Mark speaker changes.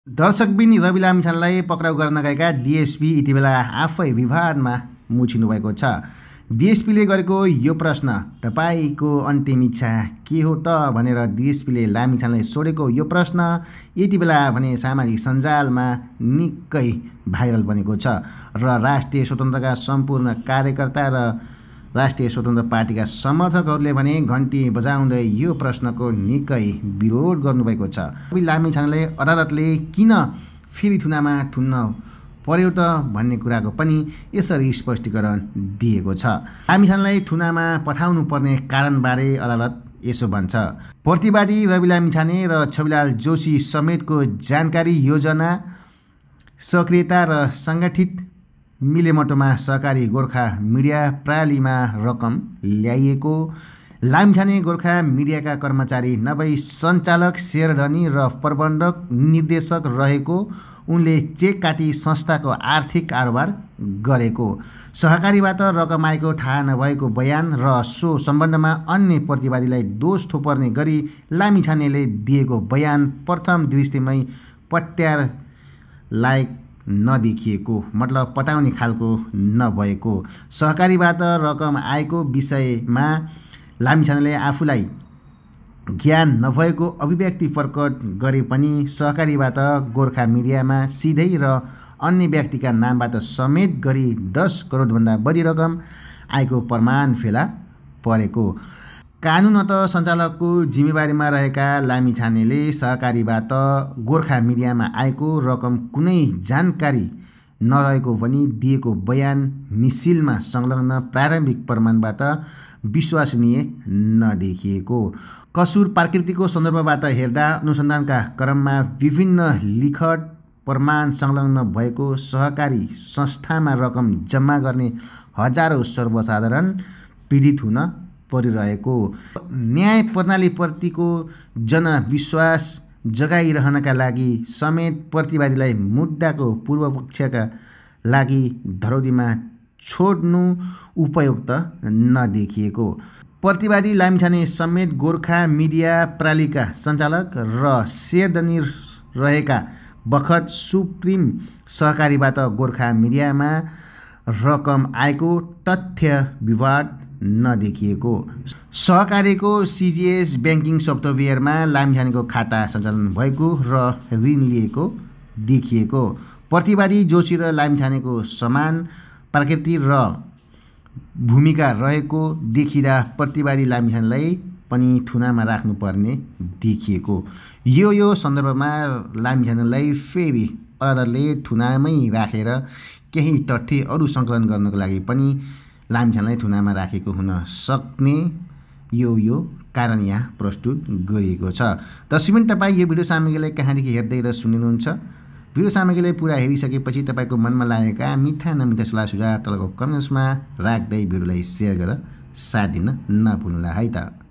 Speaker 1: दर्शकबिन रवि लामिछानेलाई पक्राउ गर्न गएका डिएसपी यतिबेला आफै विवादमा मुछिनु भएको छ। डिएसपीले गरेको यो प्रश्न तपाईको अन्तिम इच्छा के हो त भनेर डिएसपीले लामिछानेलाई सोधेको यो प्रश्न यतिबेला भने सामाजिक सञ्जालमा निकै भाइरल बनेको छ र राष्ट्रिय स्वतन्त्रका सम्पूर्ण कार्यकर्ता र राष्ट्रिय स्वतन्त्र पार्टीका समर्थकहरूले भने घन्टी बजाउँदै यो प्रश्नको निकै विरोध गर्नुभएको छ। रवि लामिछानेले अदालतले किन फेरि थुनामा थुन्न पर्यो त भन्ने कुराको पनि यसरी स्पष्टीकरण दिएको छ। लामिछानेलाई थुनामा पठाउनु पर्ने कारणबारे अदालत यसो भन्छ। प्रतिवादी रवि लामिछाने र छविलाल जोशी समेतको जानकारी, योजना, सक्रियता र सङ्गठित मिलेमटोमा सहकारी गोर्खा मिडिया प्रणालीमा रकम ल्याइएको, लामिछाने गोर्खा मिडियाका कर्मचारी नभई सञ्चालक, शेयरधनी र प्रबन्धक निर्देशक रहेको, उनले चेक काटी संस्थाको आर्थिक कारोबार गरेको, सहकारीबाट रकम आएको थाहा नभएको बयान र सो सम्बन्धमा अन्य प्रतिवादीलाई दोष थोपर्ने गरी लामिछानेले दिएको बयान प्रथम दृष्टिमै पत्यार लायक नदेखिएको, मतलब पटाउने खालको नभएको, सहकारीबाट रकम आएको विषयमा लामिछानेले आफूलाई ज्ञान नभएको अभिव्यक्ति प्रकट गरे पनि सहकारीबाट गोर्खा मिडियामा सिधै र अन्य व्यक्तिका नामबाट समेत गरी 10 करोडभन्दा बढी रकम आएको प्रमाण फेला परेको, कानुनत सञ्चालकको जिम्मेवारीमा रहेका लामिछानेले सहकारीबाट गोर्खा मिडियामा आएको रकम कुनै जानकारी नरहेको भनी दिएको बयान मिसिलमा संलग्न प्रारम्भिक प्रमाणबाट विश्वसनीय नदेखिएको, कसुर प्रकृतिको सन्दर्भबाट हेर्दा अनुसन्धानका क्रममा विभिन्न लिखत प्रमाण संलग्न भएको, सहकारी संस्थामा रकम जम्मा गर्ने हजारौँ सर्वसाधारण पीडित हुन परिरहेको, न्याय प्रणालीप्रतिको जनविश्वास जगाइरहनका लागि समेत प्रतिवादीलाई मुद्दाको पूर्वपक्षका लागि धरौटीमा छोड्नु उपयुक्त नदेखिएको, प्रतिवादी लामिछाने समेत गोर्खा मिडिया प्रणालीका सञ्चालक र शेयरधनी रहेका बखत सुप्रिम सहकारीबाट गोर्खा मिडियामा रकम आएको तथ्य विवाद नदेखिएको, सहकारीको सिजिएस ब्याङ्किङ सफ्टवेयरमा लामिछानेको खाता सञ्चालन भएको र ऋण लिएको देखिएको, प्रतिवादी जोशी र लामिछानेको समान प्रकृति र भूमिका रहेको देखिँदा प्रतिवादी लामिछानेलाई पनि थुनामा राख्नुपर्ने देखिएको। यो सन्दर्भमा लामिछानेलाई फेरि अदालतले थुनामै राखेर केही तथ्य अरू सङ्कलन गर्नको लागि पनि लामिछानेलाई थुनामा राखेको हुन सक्ने यो कारण यहाँ प्रस्तुत गरिएको छ। दर्शकबिन तपाईँ यो भिडियो सामग्रीलाई कहाँदेखि हेर्दै र सुनिनुहुन्छ? भिडियो सामग्रीलाई पुरा हेरिसकेपछि तपाईँको मनमा लागेका मिठा नमिठा सल्लाह सुझाव तलको कमेन्ट्समा राख्दै भिडियोलाई सेयर गरेर साथ दिन नभुल्नुहोला है त।